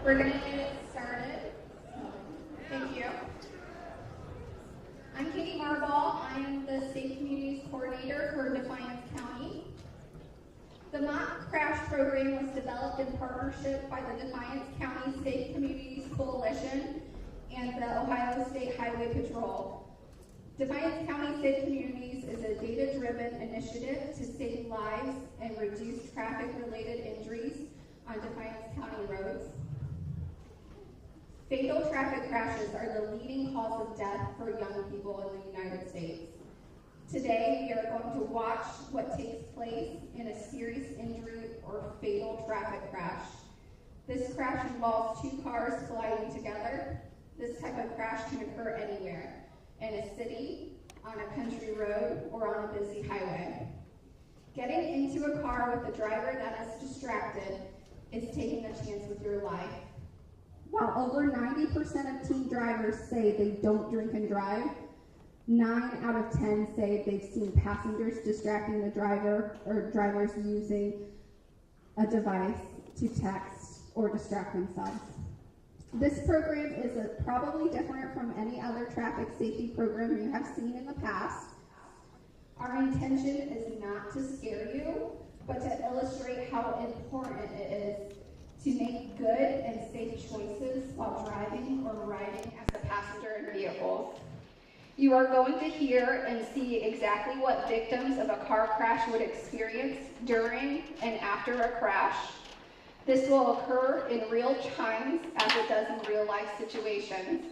We're going to get started. Thank you. I'm Katie Marbaugh. I am the Safe Communities Coordinator for Defiance County. The Mock Crash program was developed in partnership by the Defiance County Safe Communities Coalition and the Ohio State Highway Patrol. Defiance County Safe Communities is a data-driven initiative to save lives and reduce traffic-related injuries on Defiance County roads. Fatal traffic crashes are the leading cause of death for young people in the United States. Today, we are going to watch what takes place in a serious injury or fatal traffic crash. This crash involves two cars colliding together. This type of crash can occur anywhere, in a city, on a country road, or on a busy highway. Getting into a car with a driver that is distracted is taking a chance with your life. While over 90% of teen drivers say they don't drink and drive, 9 out of 10 say they've seen passengers distracting the driver or drivers using a device to text or distract themselves. This program is probably different from any other traffic safety program you have seen in the past. Our intention is not to scare you, but to illustrate how important it is to make good and safe choices while driving or riding as a passenger in vehicles. You are going to hear and see exactly what victims of a car crash would experience during and after a crash. This will occur in real times as it does in real life situations.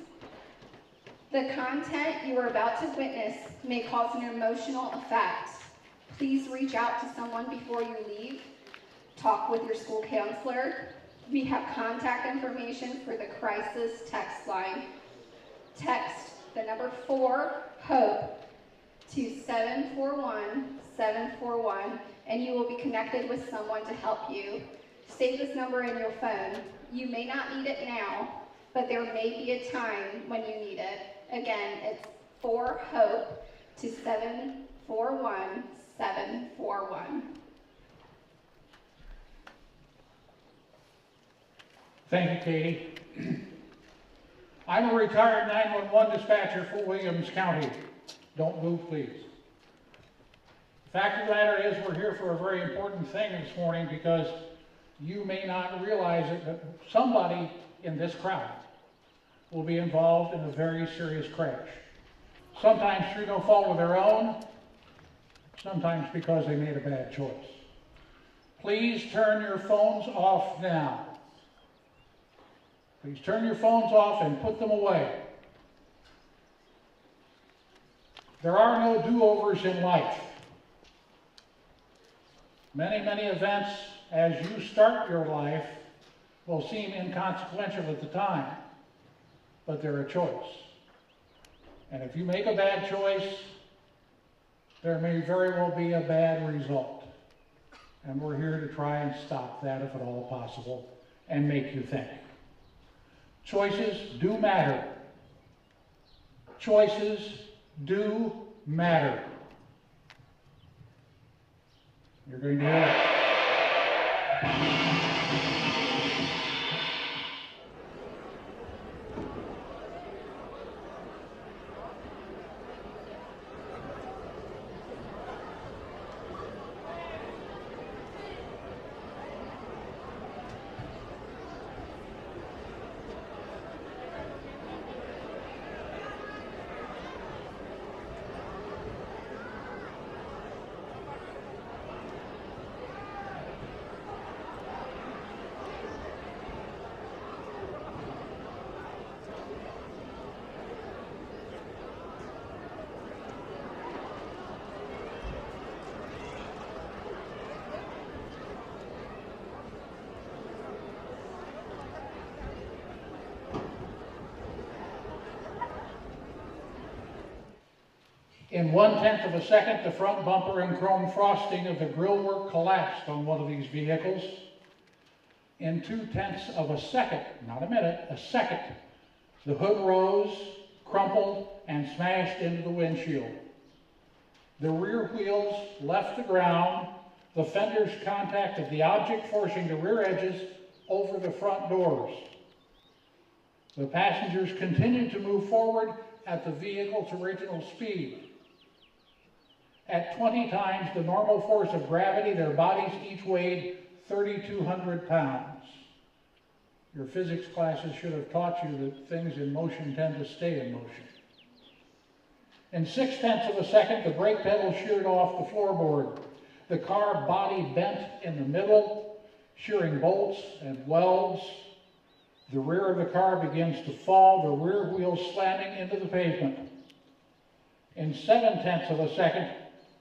The content you are about to witness may cause an emotional effect. Please reach out to someone before you leave. Talk with your school counselor. We have contact information for the crisis text line. Text the number 4-HOPE to 741-741 and you will be connected with someone to help you. Save this number in your phone. You may not need it now, but there may be a time when you need it. Again, it's 4-HOPE to 741-741. Thank you, Katie. I'm a retired 911 dispatcher for Williams County. Don't move, please. The fact of the matter is we're here for a very important thing this morning because you may not realize it, but somebody in this crowd will be involved in a very serious crash. Sometimes through no fault of their own, sometimes because they made a bad choice. Please turn your phones off now. Please turn your phones off and put them away. There are no do-overs in life. Many events as you start your life will seem inconsequential at the time, but they're a choice. And if you make a bad choice, there may very well be a bad result. And we're here to try and stop that if at all possible and make you think. Choices do matter. Choices do matter. You're going to hear it. In 1/10 of a second, the front bumper and chrome frosting of the grillwork collapsed on one of these vehicles. In 2/10 of a second, not a minute, a second, the hood rose, crumpled, and smashed into the windshield. The rear wheels left the ground. The fenders contacted the object, forcing the rear edges over the front doors. The passengers continued to move forward at the vehicle's original speed. At 20 times the normal force of gravity, their bodies each weighed 3,200 pounds. Your physics classes should have taught you that things in motion tend to stay in motion. In 0.6 of a second, the brake pedal sheared off the floorboard. The car body bent in the middle, shearing bolts and welds. The rear of the car begins to fall, the rear wheels slamming into the pavement. In 0.7 of a second,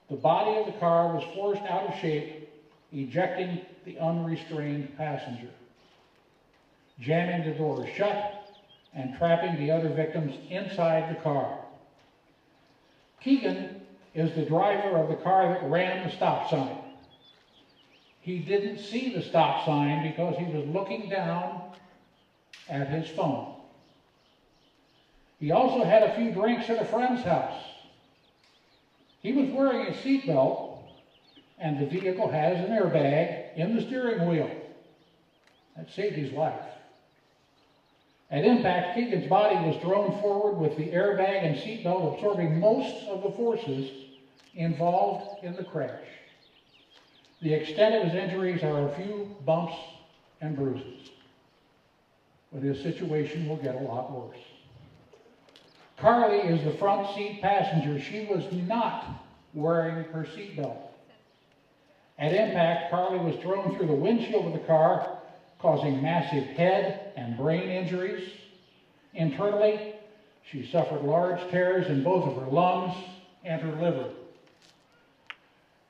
the body of the car was forced out of shape, ejecting the unrestrained passenger, jamming the doors shut and trapping the other victims inside the car. Keegan is the driver of the car that ran the stop sign. He didn't see the stop sign because he was looking down at his phone. He also had a few drinks at a friend's house. He was wearing a seatbelt, and the vehicle has an airbag in the steering wheel. That saved his life. At impact, Keegan's body was thrown forward with the airbag and seatbelt absorbing most of the forces involved in the crash. The extent of his injuries are a few bumps and bruises, but his situation will get a lot worse. Carly is the front seat passenger. She was not wearing her seatbelt. At impact, Carly was thrown through the windshield of the car, causing massive head and brain injuries. Internally, she suffered large tears in both of her lungs and her liver.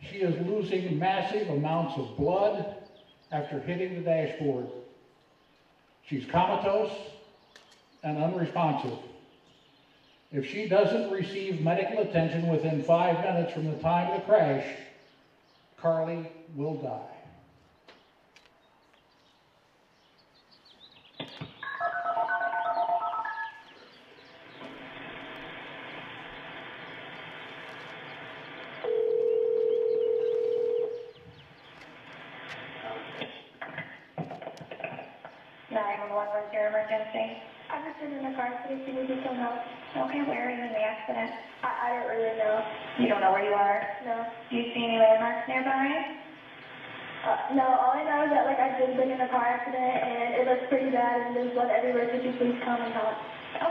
She is losing massive amounts of blood after hitting the dashboard. She's comatose and unresponsive. If she doesn't receive medical attention within 5 minutes from the time of the crash, Carly will die. What's your emergency? I was just in the car accident. Can you get some help? Okay, where are you in the accident? I don't really know. You don't know where you are? No. Do you see any landmarks nearby? No, all I know is that I've just been in a car accident and it looks pretty bad and there's blood everywhere. Could you please come and help?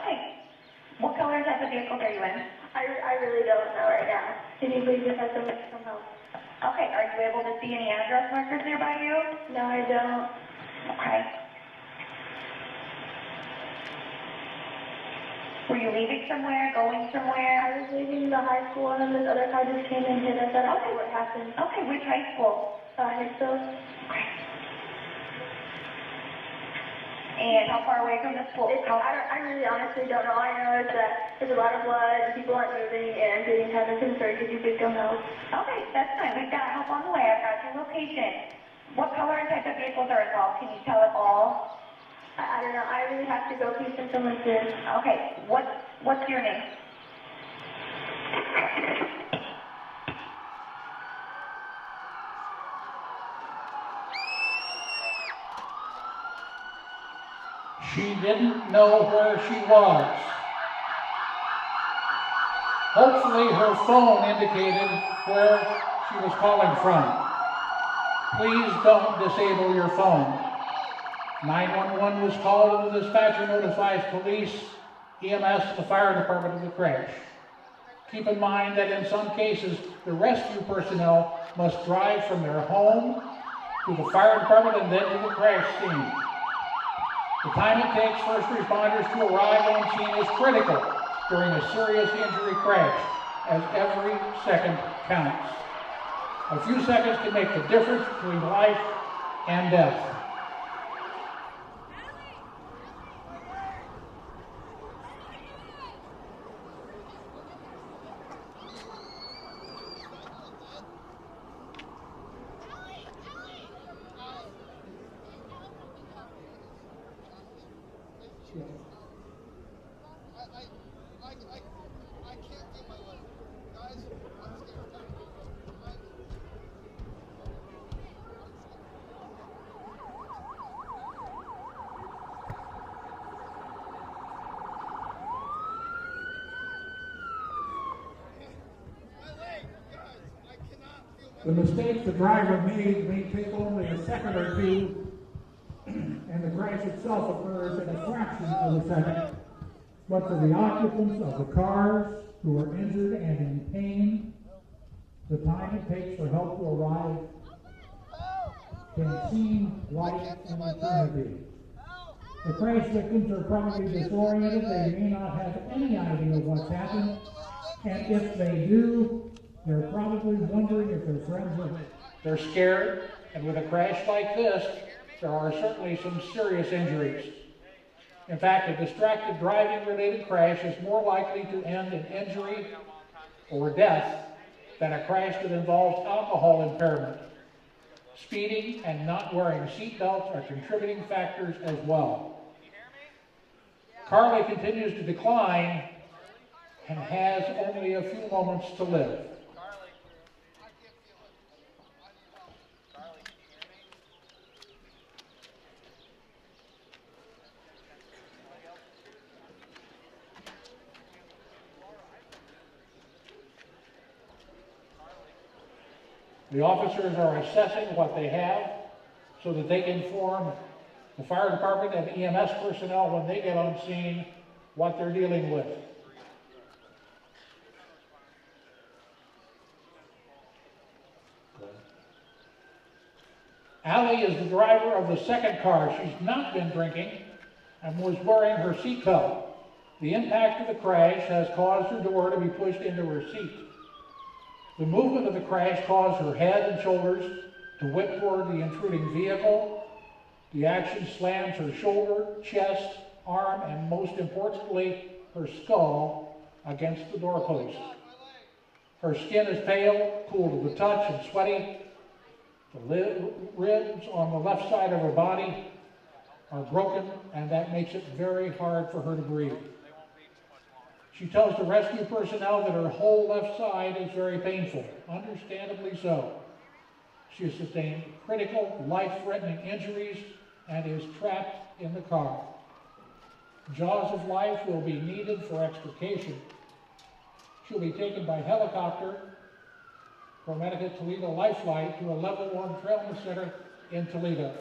Okay. What color type of vehicle are you in? I really don't know right now. Can you please just have someone come help? Okay, are you able to see any address markers nearby you? No, I don't. Okay. Were you leaving somewhere, going somewhere? I was leaving the high school and then this other car just came and hit us. I don't know what happened. Okay, which high school? HIX-TV. Okay. And how far away from the school? I really honestly don't know. All I know is that there's a lot of blood and people aren't moving and I'm getting kind of concerned. Could you please come help? Okay, that's fine. We've got help on the way. I've got your location. What color and type of vehicles are involved? Can you tell us all? I don't know. I really have to go. Please send someone soon. Okay, what's your name? She didn't know where she was. Hopefully her phone indicated where she was calling from. Please don't disable your phone. 911 was called and the dispatcher notifies police, EMS, and the fire department of the crash. Keep in mind that in some cases, the rescue personnel must drive from their home to the fire department and then to the crash scene. The time it takes first responders to arrive on scene is critical during a serious injury crash, as every second counts. A few seconds can make the difference between life and death. I can't get my leg. Guys, I'm scared. The mistakes the driver made may take only a second or two, and the crash itself occurs in a fraction of a second. But for the occupants of the cars who are injured and in pain, the time it takes for help to arrive can seem like an eternity. The crash victims are probably disoriented. They may not have any idea what's happened, and if they do, they're probably wondering if their friends are hurt. They're scared, and with a crash like this, there are certainly some serious injuries. In fact, a distracted driving-related crash is more likely to end in injury or death than a crash that involves alcohol impairment. Speeding and not wearing seatbelts are contributing factors as well. Carly continues to decline and has only a few moments to live. The officers are assessing what they have so that they can inform the fire department and EMS personnel when they get on scene what they're dealing with. Allie is the driver of the second car. She's not been drinking and was wearing her seatbelt. The impact of the crash has caused her door to be pushed into her seat. The movement of the crash caused her head and shoulders to whip toward the intruding vehicle. The action slams her shoulder, chest, arm, and most importantly, her skull against the doorpost. Her skin is pale, cool to the touch, and sweaty. The ribs on the left side of her body are broken, and that makes it very hard for her to breathe. She tells the rescue personnel that her whole left side is very painful, understandably so. She has sustained critical, life-threatening injuries and is trapped in the car. Jaws of life will be needed for extrication. She'll be taken by helicopter from Connecticut Toledo Lifeline to a level 1 trauma center in Toledo.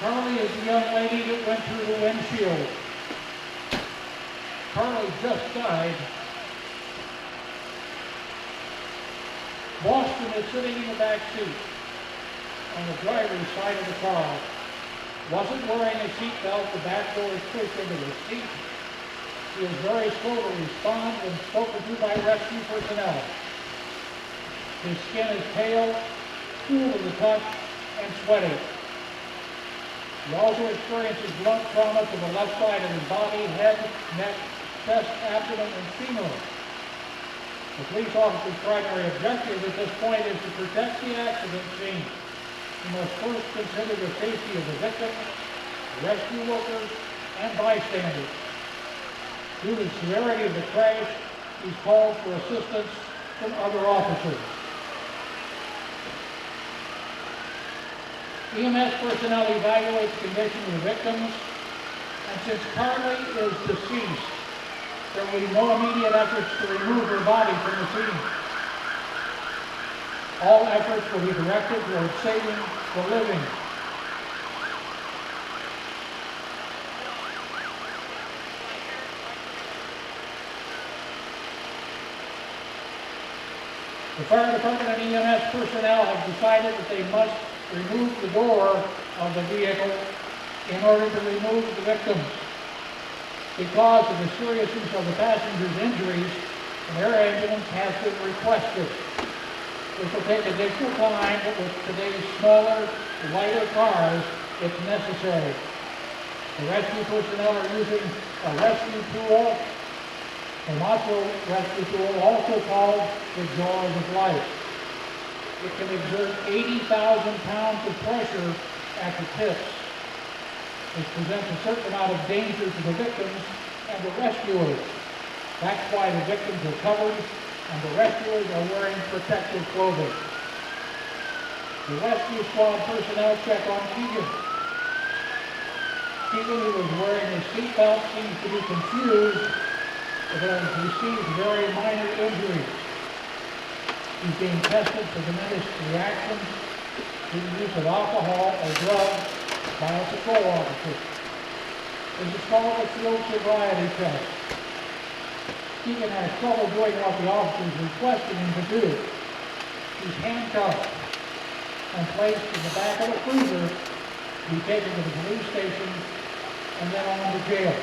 Carly is the young lady that went through the windshield. Carly just died. Boston is sitting in the back seat on the driver's side of the car. Wasn't wearing a seatbelt, the back door is pushed into the seat. He is very slow to respond when spoken to by rescue personnel. His skin is pale, cool to the touch, and sweaty. He also experiences blunt trauma to the left side of his body, head, neck, chest, abdomen, and femur. The police officer's primary objective at this point is to protect the accident scene. He must first consider the safety of the victim, rescue workers, and bystanders. Due to the severity of the crash, he's called for assistance from other officers. EMS personnel evaluate the condition of the victims, and since Carly is deceased, there will be no immediate efforts to remove her body from the scene. All efforts will be directed towards saving the living. The fire department and EMS personnel have decided that they must remove the door of the vehicle in order to remove the victims. Because of the seriousness of the passenger's injuries, an air ambulance has been requested. This will take additional time, but with today's smaller, lighter cars, it's necessary. The rescue personnel are using a rescue tool, a muscle rescue tool, also called the jaws of life. It can exert 80,000 pounds of pressure at the tips. This presents a certain amount of danger to the victims and the rescuers. That's why the victims are covered and the rescuers are wearing protective clothing. The rescue squad personnel check on Keegan. Keegan, who was wearing his seatbelt, seems to be confused but has received very minor injuries. He's being tested for diminished reactions to the use of alcohol or drugs by a patrol officer. This is called a field sobriety test. Keegan has trouble doing what the officer is requesting him to do. He's handcuffed and placed in the back of a cruiser to be taken to the police station and then on to jail.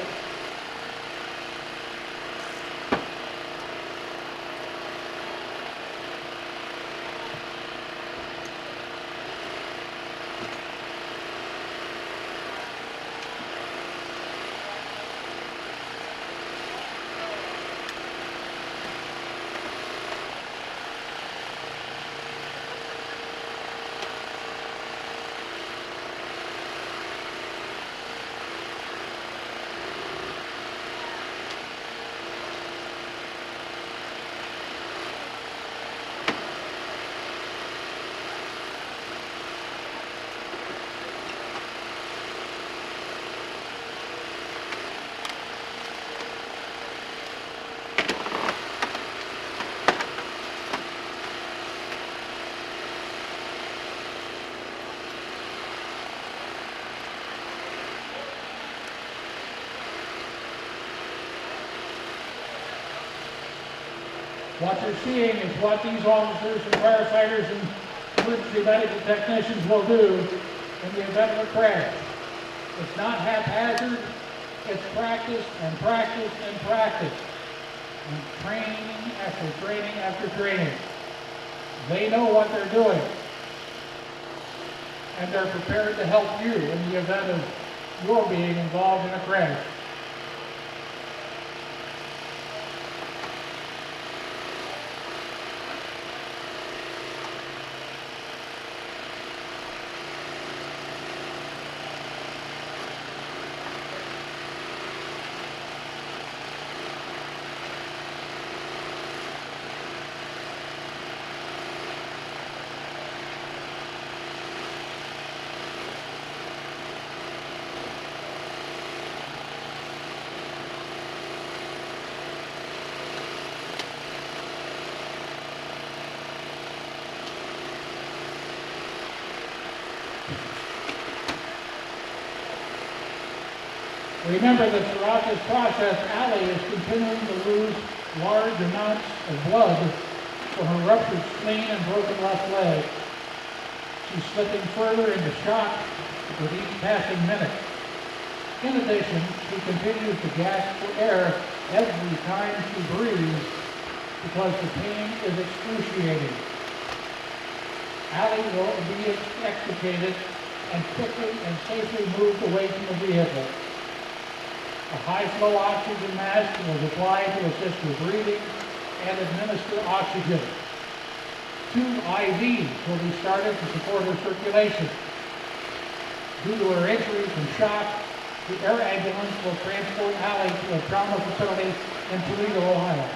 What you're seeing is what these officers and firefighters and emergency medical technicians will do in the event of a crash. It's not haphazard, it's practice and practice and practice. And training after training after training. They know what they're doing. And they're prepared to help you in the event of your being involved in a crash. Remember that throughout this process, Allie is continuing to lose large amounts of blood from her ruptured spleen and broken left leg. She's slipping further into shock with each passing minute. In addition, she continues to gasp for air every time she breathes because the pain is excruciating. Allie will be extricated and quickly and safely moved away from the vehicle. A high-flow oxygen mask was applied to assist her breathing and administer oxygen. 2 IVs will be started to support her circulation. Due to her injuries and shock, the air ambulance will transport Allie to a trauma facility in Toledo, Ohio.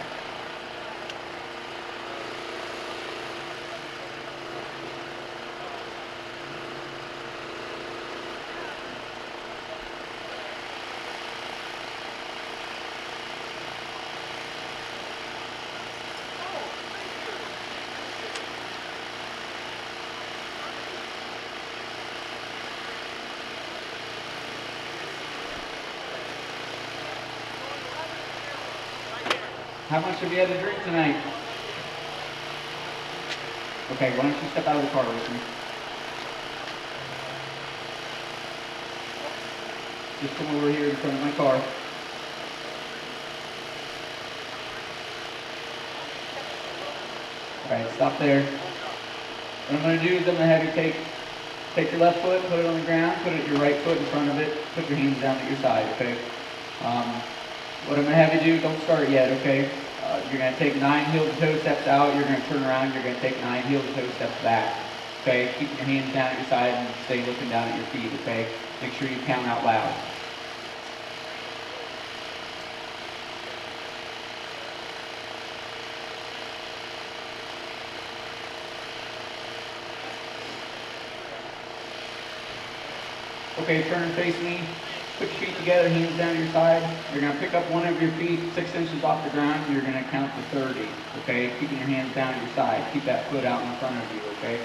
How much have you had to drink tonight? Okay, why don't you step out of the car with me? Just come over here in front of my car. Alright, stop there. What I'm going to do is I'm going to have you take your left foot, put it on the ground, put your right foot in front of it, put your hands down at your side, okay? What I'm going to have you do, don't start yet, okay? You're going to take 9 heel-to-toe steps out, you're going to turn around, you're going to take 9 heel-to-toe steps back, okay? Keep your hands down at your side and stay looking down at your feet, okay? Make sure you count out loud. Okay, turn and face me. Put your feet together, hands down your side. You're going to pick up one of your feet 6 inches off the ground, and you're going to count to 30, okay? Keeping your hands down at your side. Keep that foot out in front of you, okay?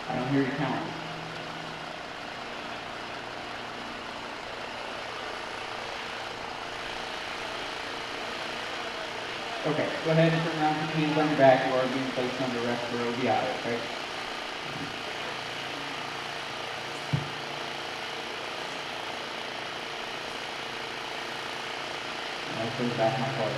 I don't hear you counting. Okay, go ahead and turn around, put your hands on your back. You are being placed under arrest for OBI, okay? I'll put it back in my car.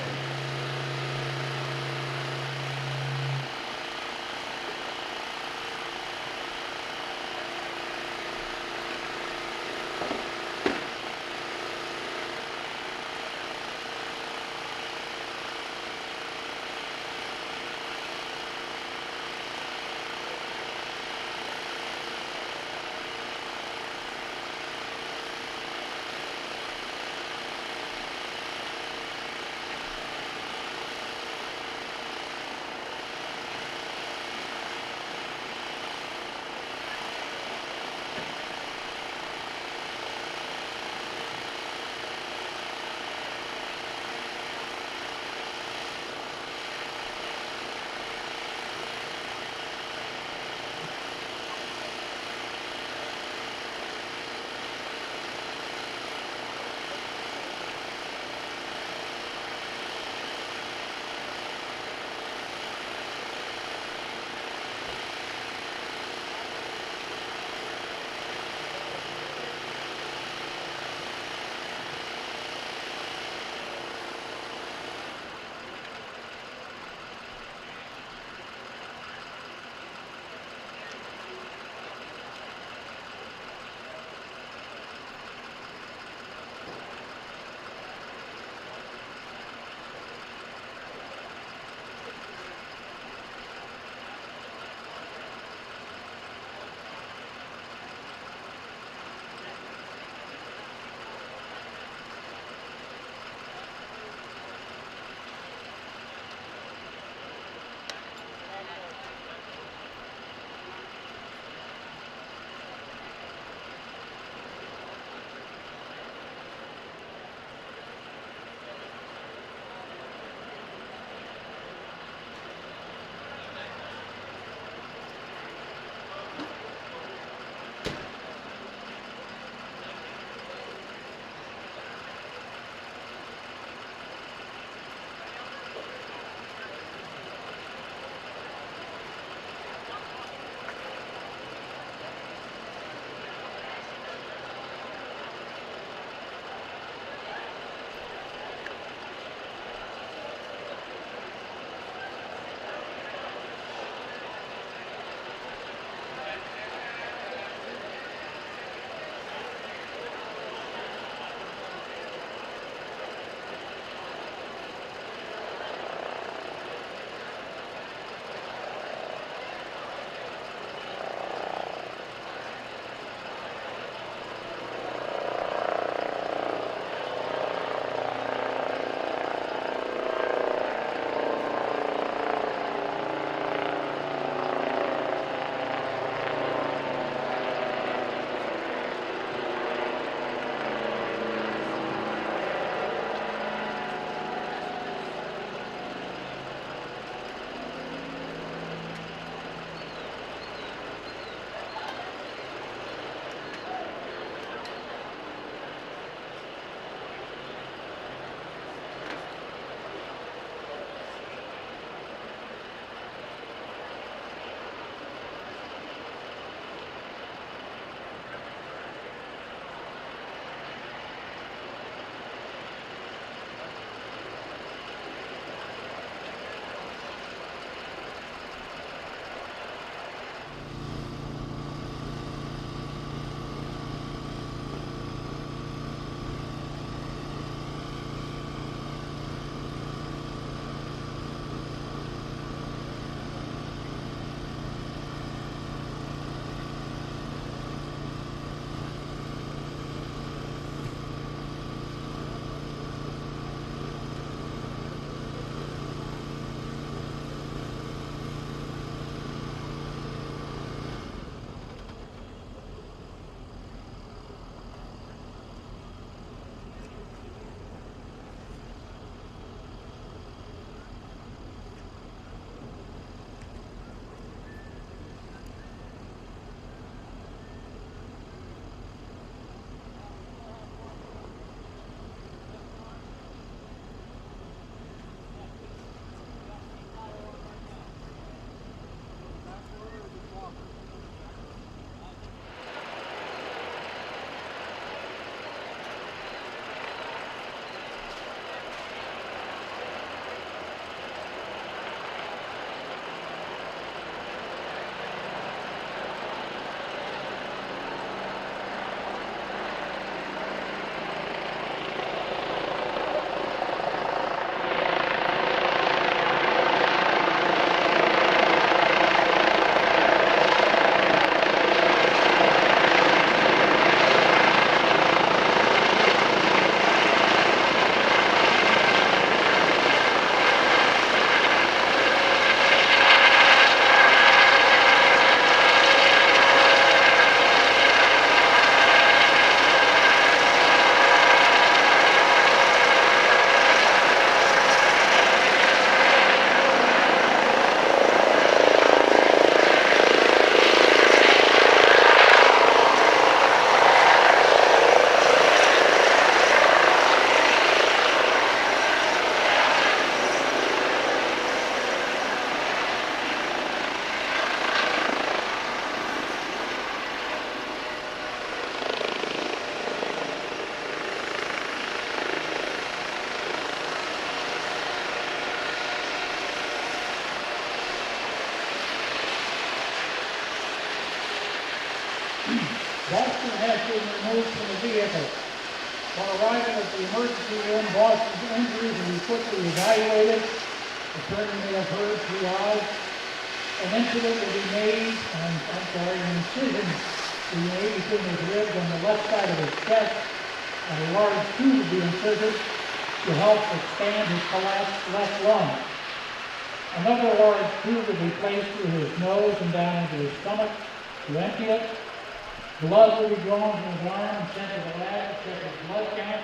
Boston has been removed from the vehicle. On arriving at the emergency room, Boston's injuries will be quickly evaluated. The attorney may have heard triage. An incident will be made, an incision will be made between his ribs on the left side of his chest, and a large tube will be inserted to help expand his collapsed left lung. Another large tube will be placed through his nose and down into his stomach to empty it. Blood will be drawn from his arm and sent to the lab to check his blood count.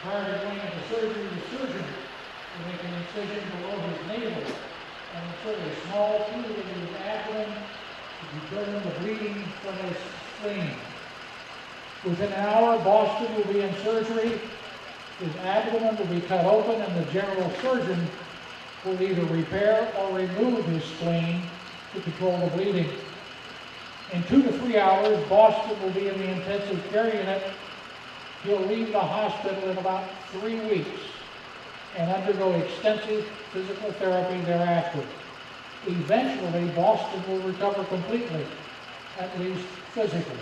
Prior to going into surgery, the surgeon will make an incision below his navel and insert a small tube into his abdomen to determine the bleeding from his spleen. Within an hour, Boston will be in surgery. His abdomen will be cut open, and the general surgeon will either repair or remove his spleen to control the bleeding. In 2 to 3 hours, Boston will be in the intensive care unit. He'll leave the hospital in about 3 weeks and undergo extensive physical therapy thereafter. Eventually, Boston will recover completely, at least physically.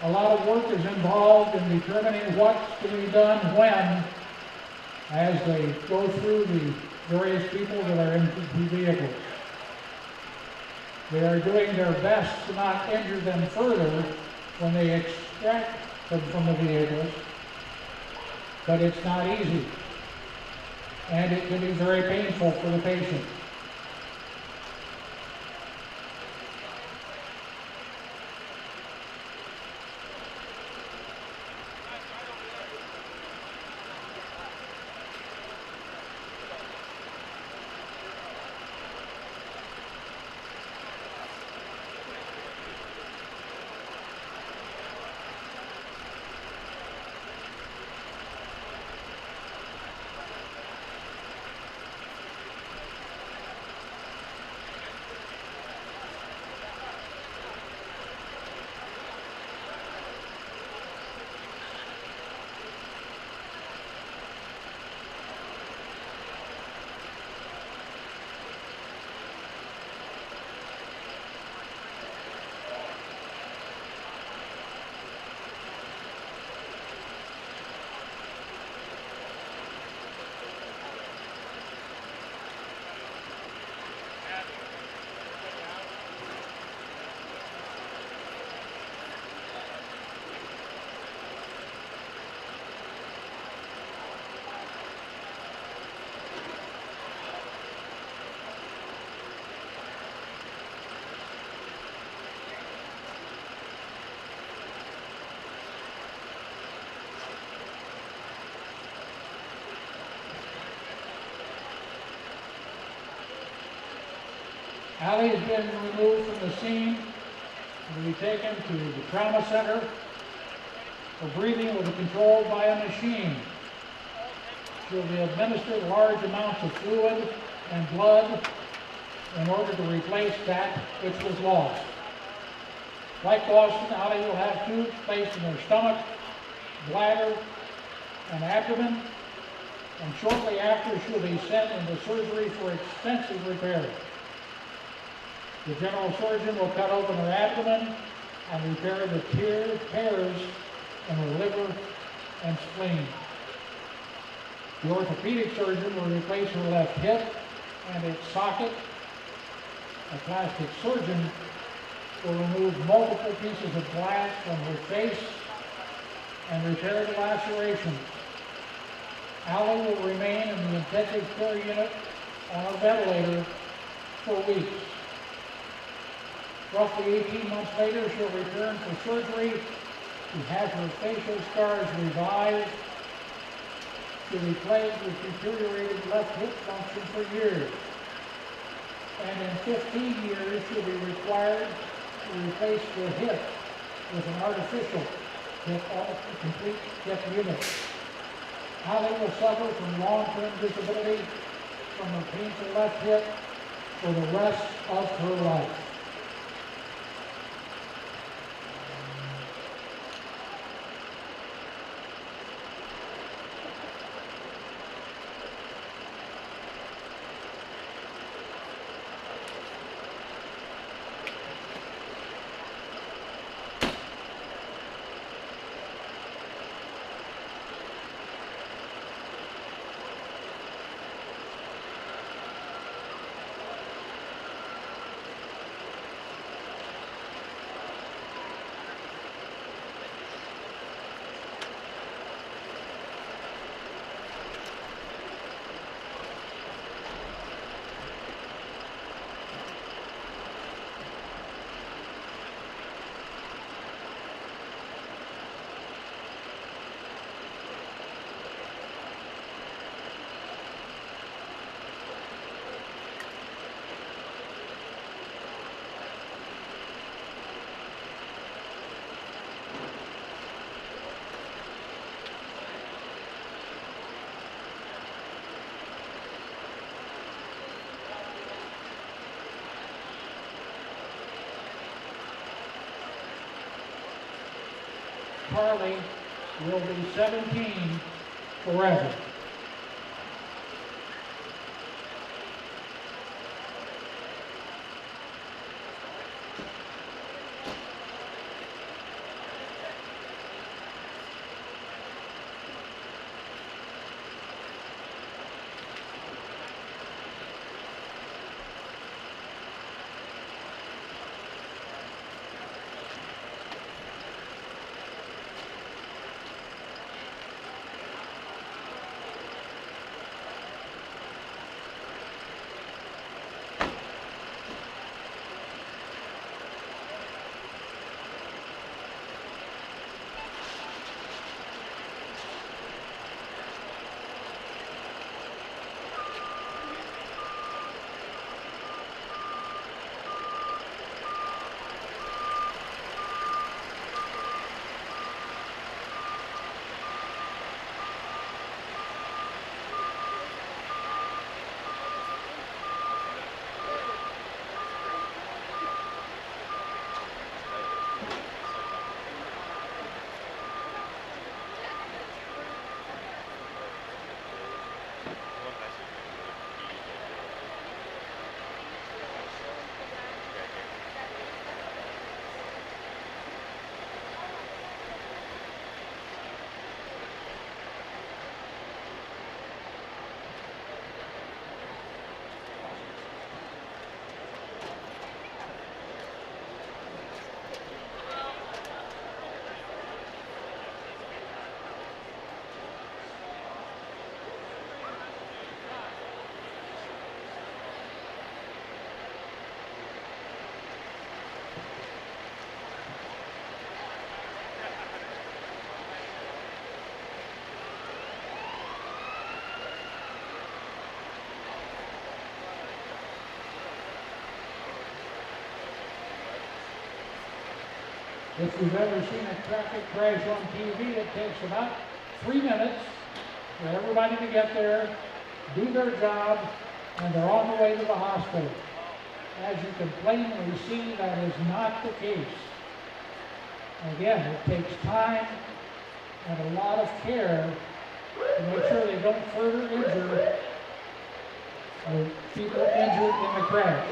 A lot of work is involved in determining what's to be done when, as they go through the various people that are in the vehicles. They are doing their best to not injure them further when they extract them from the vehicles, but it's not easy, and it can be very painful for the patient. Allie has been removed from the scene and will be taken to the trauma center for breathing will be controlled by a machine. She'll be administered large amounts of fluid and blood in order to replace that which was lost. Like Boston, Allie will have tubes placed in her stomach, bladder, and abdomen, and shortly after she'll be sent into surgery for extensive repair. The general surgeon will cut open her abdomen and repair the tears in her liver and spleen. The orthopedic surgeon will replace her left hip and its socket. A plastic surgeon will remove multiple pieces of glass from her face and repair the lacerations. Allie will remain in the intensive care unit on a ventilator for weeks. Roughly 18 months later, she'll return for surgery to have her facial scars revived. She'll be plagued with deteriorated left hip function for years. And in 15 years, she'll be required to replace the hip with an artificial hip, a complete hip unit. Allie will suffer from long-term disability from her painful left hip for the rest of her life. Carly will be 17 forever. If you've ever seen a traffic crash on TV, it takes about 3 minutes for everybody to get there, do their job, and they're on the way to the hospital. As you can plainly see, that is not the case. Again, it takes time and a lot of care to make sure they don't further injure the people injured in the crash.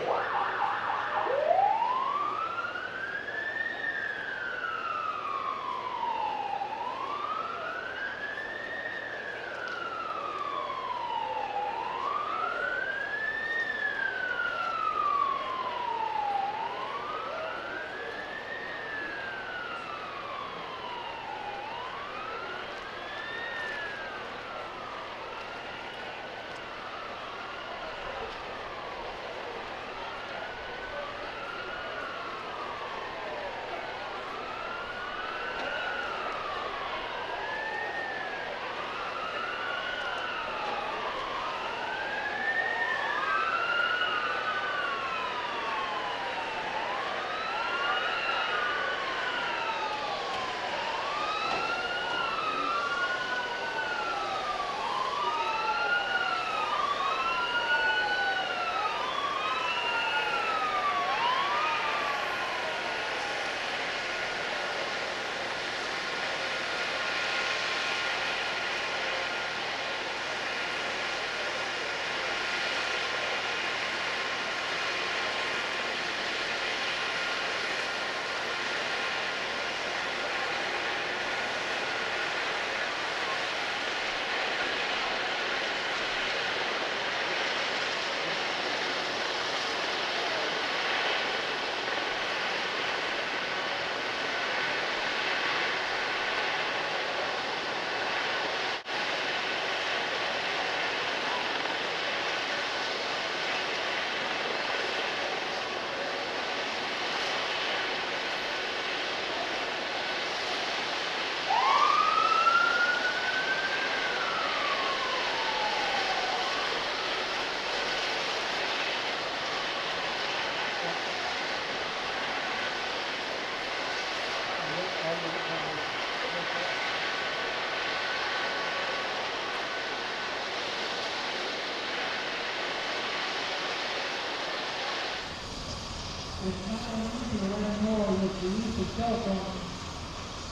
It's not unusual anymore with the use of cell phones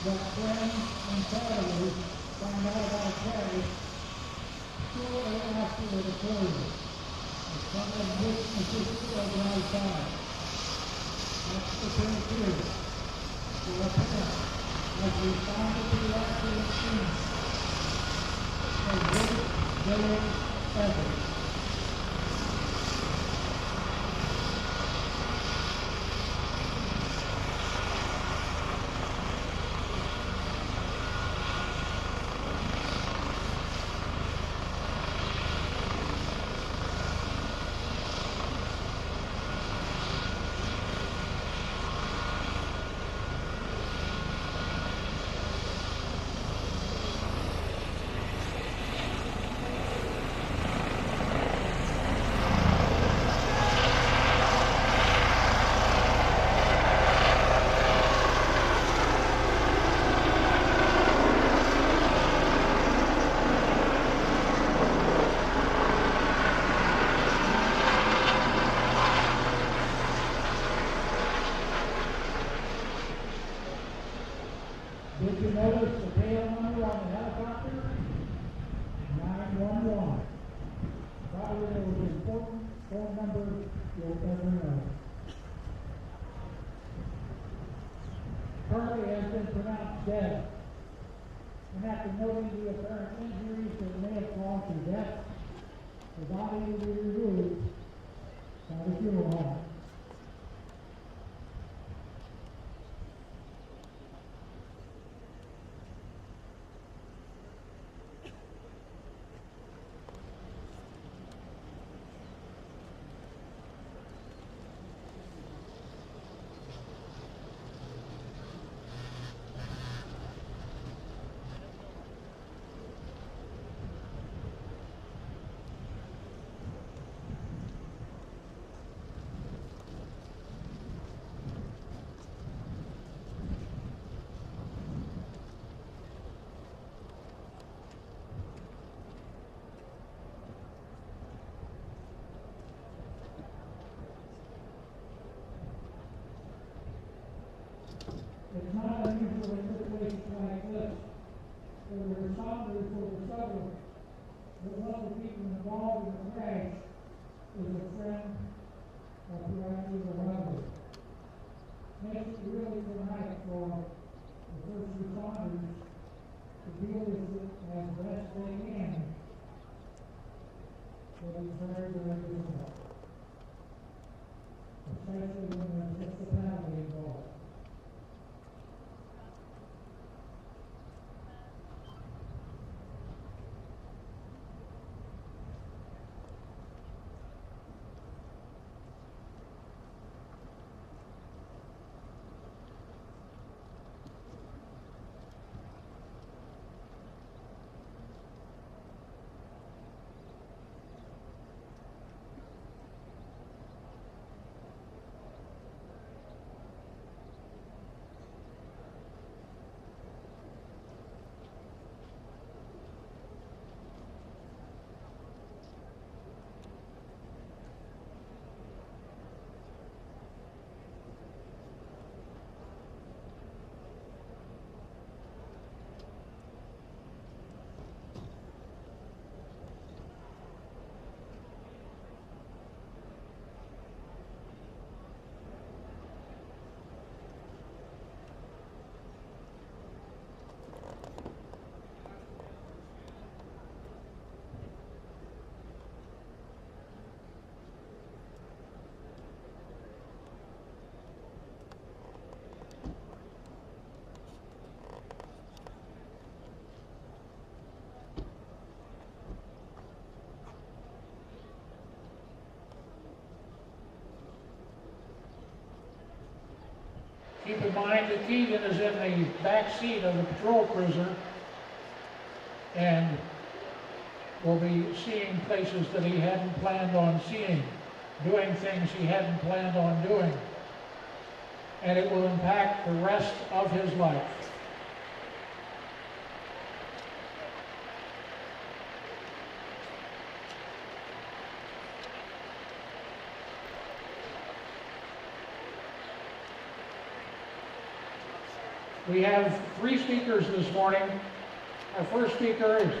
that friends and family find out about a crash before or after it occurs. If someone witnesses it outside, that's the thing here. So a parent has responded to the accident scene. A great daily effort. Did you notice the tail number on the helicopter? 911. Probably the most important phone number you'll ever know. Charlie has been pronounced dead. And after noting the apparent injuries that may have caused her death, the body will be removed by the funeral home. there were responders for the struggle. But one of the people involved in the crash is a friend of who actually was a mother. Makes it really tonight for the first responders to deal with it as best they can. But it's very, very difficult. Especially when there's just a family involved. Keep in mind that Keegan is in the back seat of the patrol cruiser and will be seeing places that he hadn't planned on seeing, doing things he hadn't planned on doing, and it will impact the rest of his life. We have 3 speakers this morning. Our first speaker is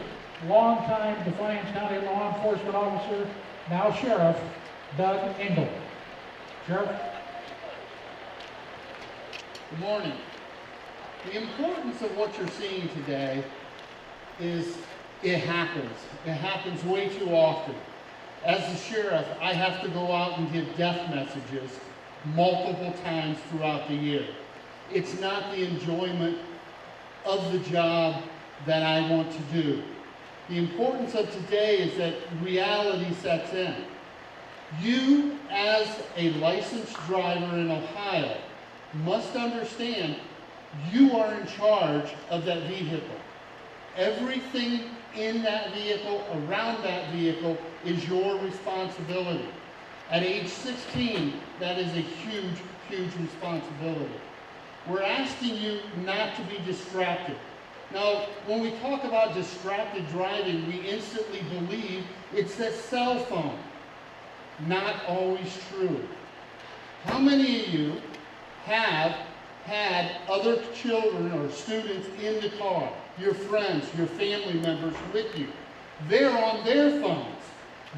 longtime Defiance County law enforcement officer, now Sheriff, Doug Engel. Sheriff? Good morning. The importance of what you're seeing today is it happens. It happens way too often. As the sheriff, I have to go out and give death messages multiple times throughout the year. It's not the enjoyment of the job that I want to do. The importance of today is that reality sets in. You, as a licensed driver in Ohio, must understand you are in charge of that vehicle. Everything in that vehicle, around that vehicle, is your responsibility. At age 16, that is a huge, huge responsibility. We're asking you not to be distracted. Now, when we talk about distracted driving, we instantly believe it's that cell phone. Not always true. How many of you have had other children or students in the car, your friends, your family members with you? They're on their phones.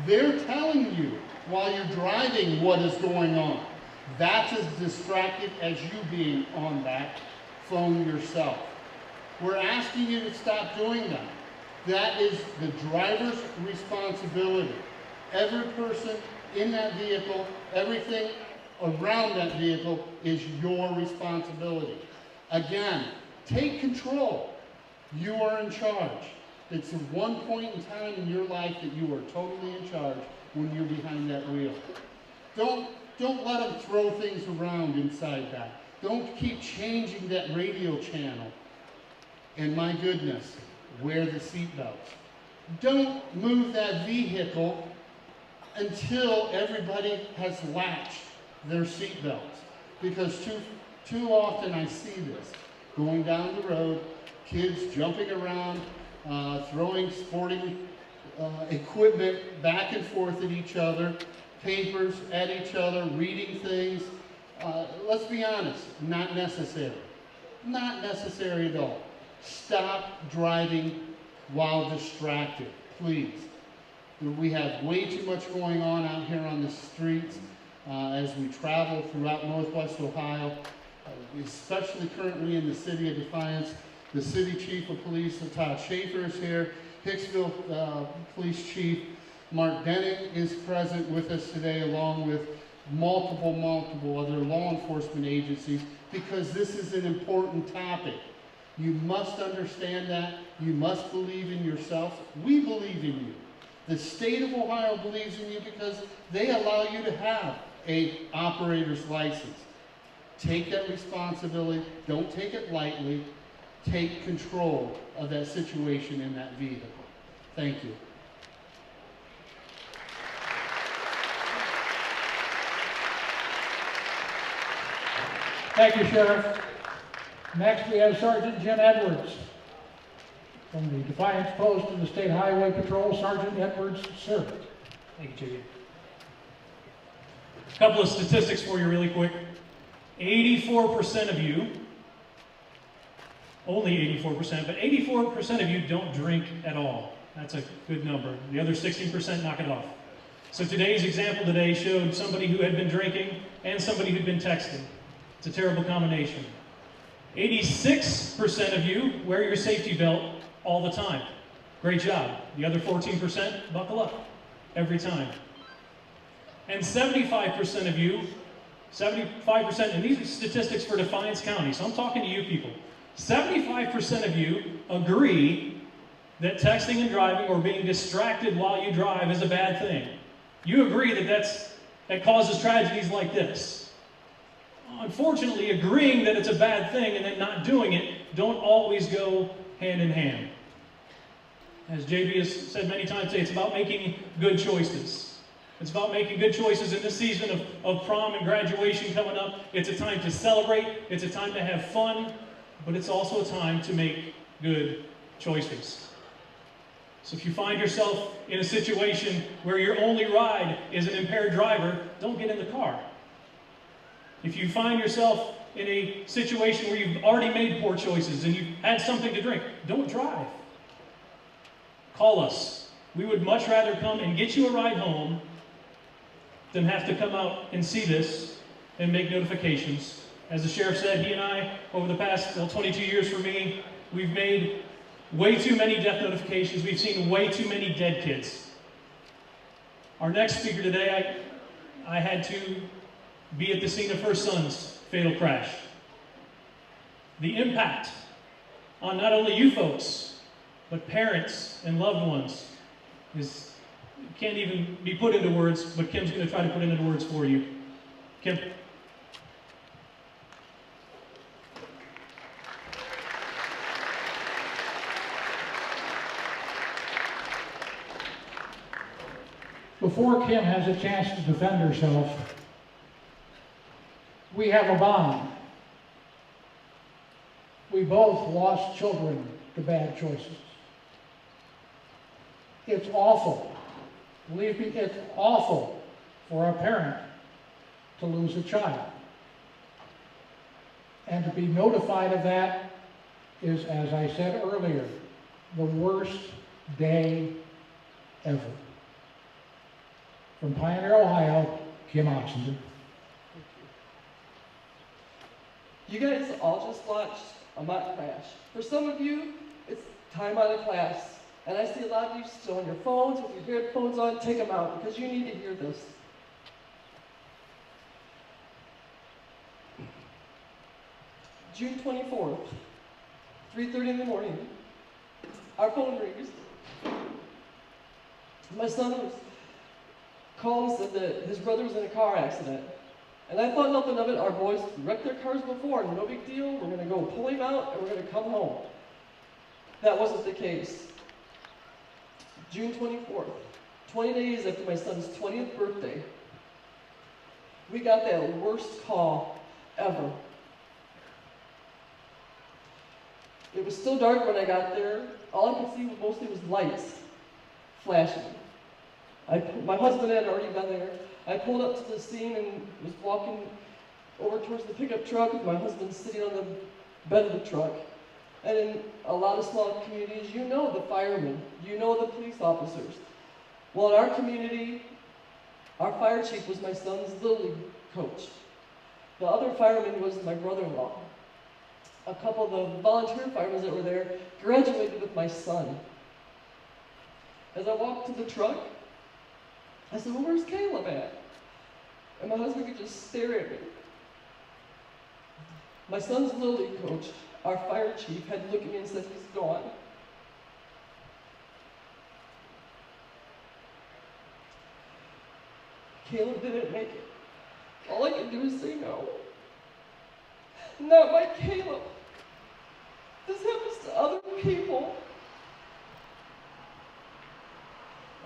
They're telling you while you're driving what is going on. That's as distracted as you being on that phone yourself. We're asking you to stop doing that. That is the driver's responsibility. Every person in that vehicle, everything around that vehicle is your responsibility. Again, take control. You are in charge. It's the one point in time in your life that you are totally in charge when you're behind that wheel. Don't let them throw things around inside that. Don't keep changing that radio channel. And my goodness, wear the seatbelts. Don't move that vehicle until everybody has latched their seatbelts. Because too often I see this. Going down the road, kids jumping around, throwing sporting equipment back and forth at each other, papers at each other, reading things. Let's be honest, not necessary. Not necessary at all. Stop driving while distracted, please. We have way too much going on out here on the streets as we travel throughout Northwest Ohio, especially currently in the city of Defiance. The city chief of police, Todd Schaefer, is here. Hicksville Police Chief Mark Denning is present with us today, along with multiple other law enforcement agencies, because this is an important topic. You must understand that. You must believe in yourself. We believe in you. The state of Ohio believes in you because they allow you to have an operator's license. Take that responsibility. Don't take it lightly. Take control of that situation in that vehicle. Thank you. Thank you, Sheriff. Next, we have Sergeant Jim Edwards. From the Defiance Post of the State Highway Patrol, Sergeant Edwards, sir. Thank you, JB. A couple of statistics for you really quick. 84% of you, only 84%, but 84% of you don't drink at all. That's a good number. The other 16% knock it off. So today's example today showed somebody who had been drinking and somebody who'd been texting. It's a terrible combination. 86% of you wear your safety belt all the time. Great job. The other 14%, buckle up every time. And 75% of you, 75%, and these are statistics for Defiance County, so I'm talking to you people. 75% of you agree that texting and driving or being distracted while you drive is a bad thing. You agree that that causes tragedies like this. Unfortunately, agreeing that it's a bad thing and then not doing it don't always go hand in hand. As JB has said many times today, it's about making good choices. It's about making good choices in this season of prom and graduation coming up. It's a time to celebrate, it's a time to have fun, but it's also a time to make good choices. So if you find yourself in a situation where your only ride is an impaired driver, don't get in the car. If you find yourself in a situation where you've already made poor choices and you've had something to drink, don't drive. Call us. We would much rather come and get you a ride home than have to come out and see this and make notifications. As the sheriff said, he and I, over the past 22 years for me, we've made way too many death notifications. We've seen way too many dead kids. Our next speaker today, I had to be at the scene of her son's fatal crash. The impact on not only you folks, but parents and loved ones can't even be put into words, but Kim's going to try to put it into words for you. Kim. Before Kim has a chance to defend herself, we have a bond. We both lost children to bad choices. It's awful. Believe me, it's awful for a parent to lose a child. And to be notified of that is, as I said earlier, the worst day ever. From Pioneer, Ohio, Kim Oxenden. You guys all just watched a mock crash. For some of you, it's time out of class. And I see a lot of you still on your phones with your headphones on. Take them out because you need to hear this. June 24th, 3:30 in the morning, our phone rings. My son was called and said that his brother was in a car accident. And I thought nothing of it. Our boys wrecked their cars before, no big deal. We're going to go pull him out and we're going to come home. That wasn't the case. June 24th, 20 days after my son's 20th birthday, we got that worst call ever. It was still dark when I got there. All I could see mostly was lights flashing. My husband had already been there. I pulled up to the scene and was walking over towards the pickup truck with my husband sitting on the bed of the truck. And in a lot of small communities, you know the firemen, you know the police officers. Well, in our community, our fire chief was my son's Little League coach. The other fireman was my brother-in-law. A couple of the volunteer firemen that were there graduated with my son. As I walked to the truck, I said, well, where's Caleb at? And my husband could just stare at me. My son's Little League coach, our fire chief, had to look at me and said, he's gone. Caleb didn't make it. All I could do is say no. Not my Caleb. This happens to other people.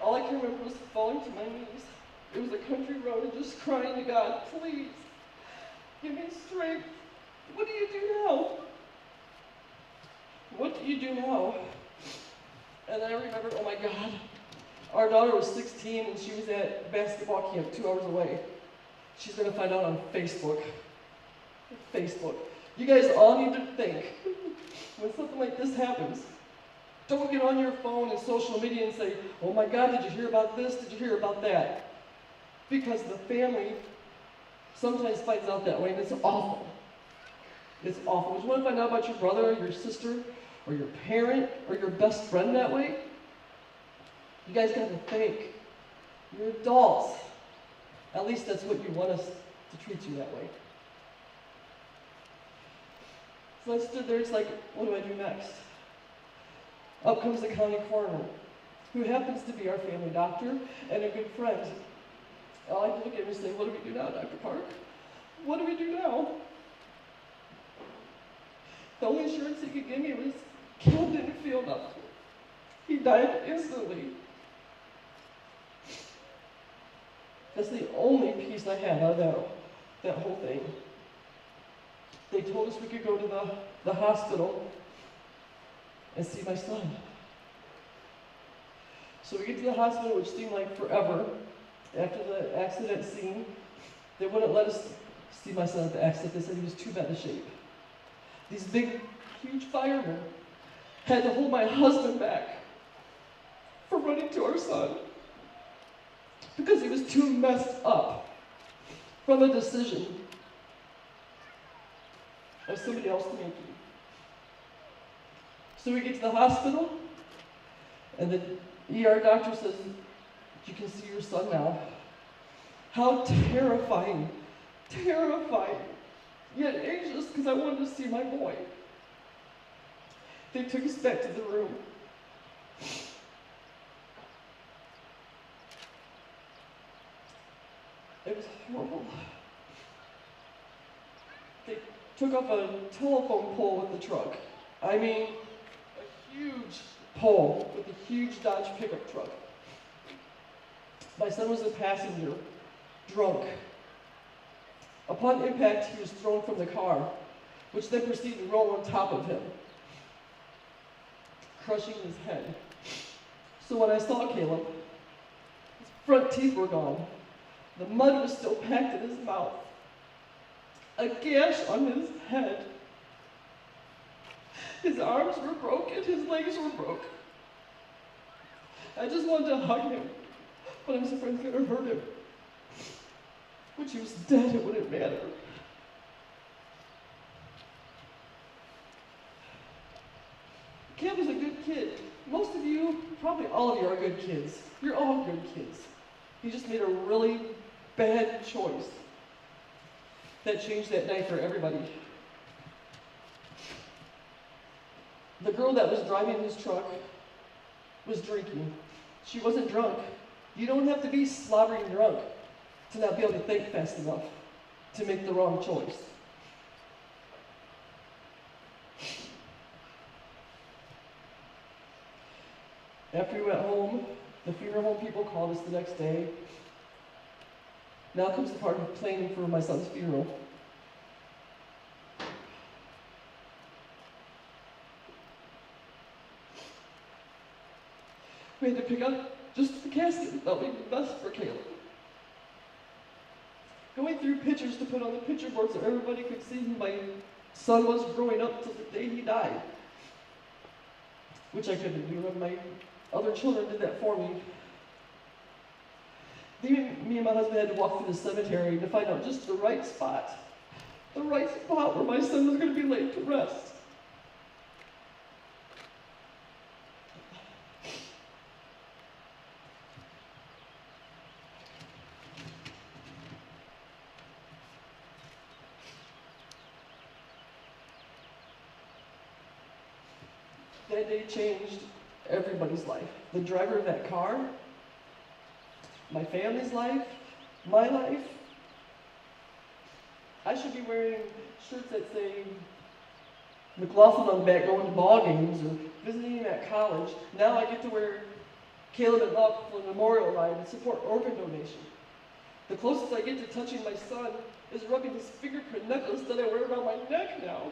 All I can remember was falling to my knees. It was a country road and just crying to God, please, give me strength. What do you do now? What do you do now? And I remembered, oh my God, our daughter was 16 and she was at basketball camp 2 hours away. She's going to find out on Facebook. Facebook. You guys all need to think, when something like this happens, don't get on your phone and social media and say, oh my God, did you hear about this? Did you hear about that? Because the family sometimes finds out that way, and it's awful. It's awful. Would you want to find out about your brother or your sister or your parent or your best friend that way? You guys got to think. You're adults. At least that's what you want us to treat you that way. So I stood there, it's like, what do I do next? Up comes the county coroner, who happens to be our family doctor and a good friend. All I could look at him and say, what do we do now, Dr. Park? What do we do now? The only assurance he could give me was, Caleb didn't feel nothing. He died instantly. That's the only piece I had out of that whole thing. They told us we could go to the hospital and see my son. So we get to the hospital, which seemed like forever. After the accident scene, they wouldn't let us see my son at the accident. They said he was too bad of shape. These big, huge firemen had to hold my husband back from running to our son because he was too messed up from a decision of somebody else to make you. So we get to the hospital, and the ER doctor says, you can see your son now. How terrifying, terrifying, yet anxious because I wanted to see my boy. They took us back to the room. It was horrible. They took off a telephone pole with the truck. I mean, a huge pole with a huge Dodge pickup truck. My son was a passenger, drunk. Upon impact, he was thrown from the car, which then proceeded to roll on top of him, crushing his head. So when I saw Caleb, his front teeth were gone. The mud was still packed in his mouth. A gash on his head. His arms were broken, his legs were broken. I just wanted to hug him, but I was afraid it was going to hurt him. When he was dead, it wouldn't matter. Caleb was a good kid. Most of you, probably all of you are good kids. You're all good kids. He just made a really bad choice that changed that night for everybody. The girl that was driving his truck was drinking. She wasn't drunk. You don't have to be slobbering drunk to not be able to think fast enough to make the wrong choice. After we went home, the funeral home people called us the next day. Now comes the part of planning for my son's funeral. We had to pick out just the casket that felt like the best for Caleb. Going through pictures to put on the picture board so everybody could see who my son was growing up till the day he died. which I couldn't do, and my other children did that for me. Me and my husband had to walk through the cemetery to find out just the right spot where my son was going to be laid to rest. That day changed everybody's life. The driver of that car, my family's life, my life. I should be wearing shirts that say McLaughlin on the back going to ball games or visiting him at college. Now I get to wear Caleb and McLaughlin Memorial Ride and support organ donation. The closest I get to touching my son is rubbing his fingerprint necklace that I wear around my neck now.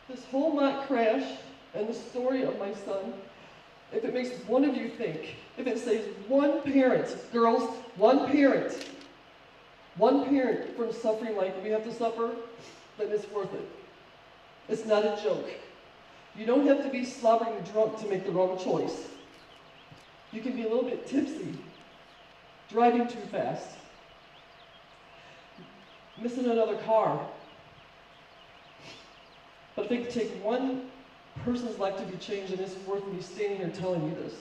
This whole mock crash and the story of my son, if it makes one of you think, if it saves one parent, girls, one parent from suffering like we have to suffer, then it's worth it. It's not a joke. You don't have to be slobbering drunk to make the wrong choice. You can be a little bit tipsy, driving too fast, missing another car. But if it could take one person's life to be changed, and it's worth me standing here telling you this.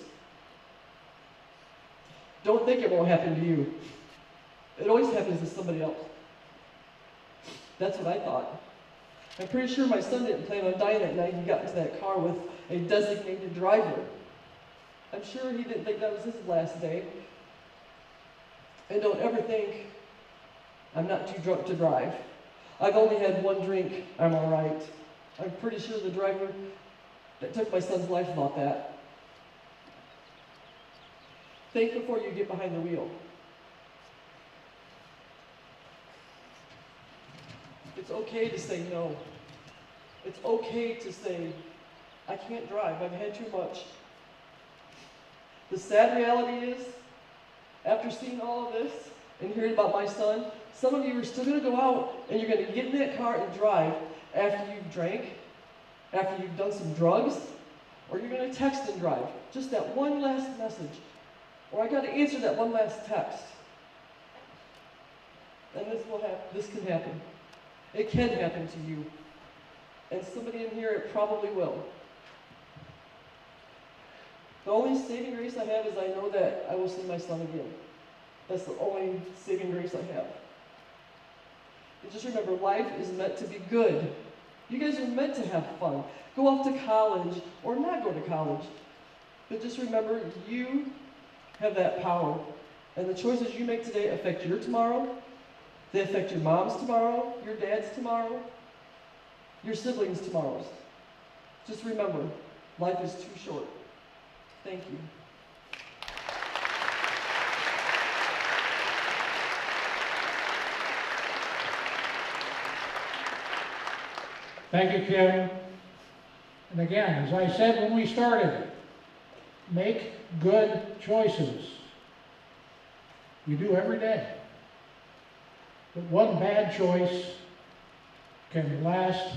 Don't think it won't happen to you. It always happens to somebody else. That's what I thought. I'm pretty sure my son didn't plan on dying that night he got into that car with a designated driver. I'm sure he didn't think that was his last day. And don't ever think, I'm not too drunk to drive. I've only had one drink, I'm all right. I'm pretty sure the driver that took my son's life thought that. Think before you get behind the wheel. It's okay to say no. It's okay to say, I can't drive, I've had too much. The sad reality is, after seeing all of this and hearing about my son, some of you are still going to go out and you're going to get in that car and drive after you've drank, after you've done some drugs, or you're going to text and drive. Just that one last message. Or I got to answer that one last text. And this can happen. It can happen to you. And somebody in here, it probably will. The only saving grace I have is I know that I will see my son again. That's the only saving grace I have. And just remember, life is meant to be good. You guys are meant to have fun. Go off to college or not go to college. But just remember, you have that power. And the choices you make today affect your tomorrow. They affect your mom's tomorrow, your dad's tomorrow, your siblings' tomorrows. Just remember, life is too short. Thank you. Thank you, Kim. And again, as I said when we started, make good choices. You do every day. But one bad choice can last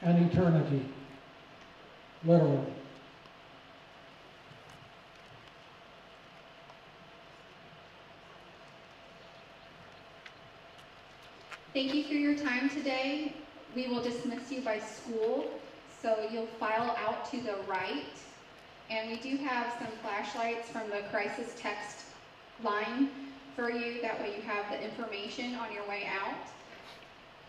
an eternity, literally. Thank you for your time today. We will dismiss you by school, so you'll file out to the right. And we do have some flashlights from the crisis text line for you. That way you have the information on your way out.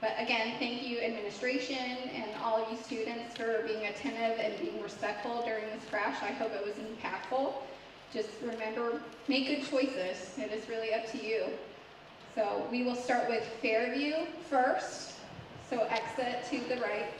But again, thank you administration and all of you students for being attentive and being respectful during this crash. I hope it was impactful. Just remember, make good choices. It is really up to you. So we will start with Fairview first. So exit to the right.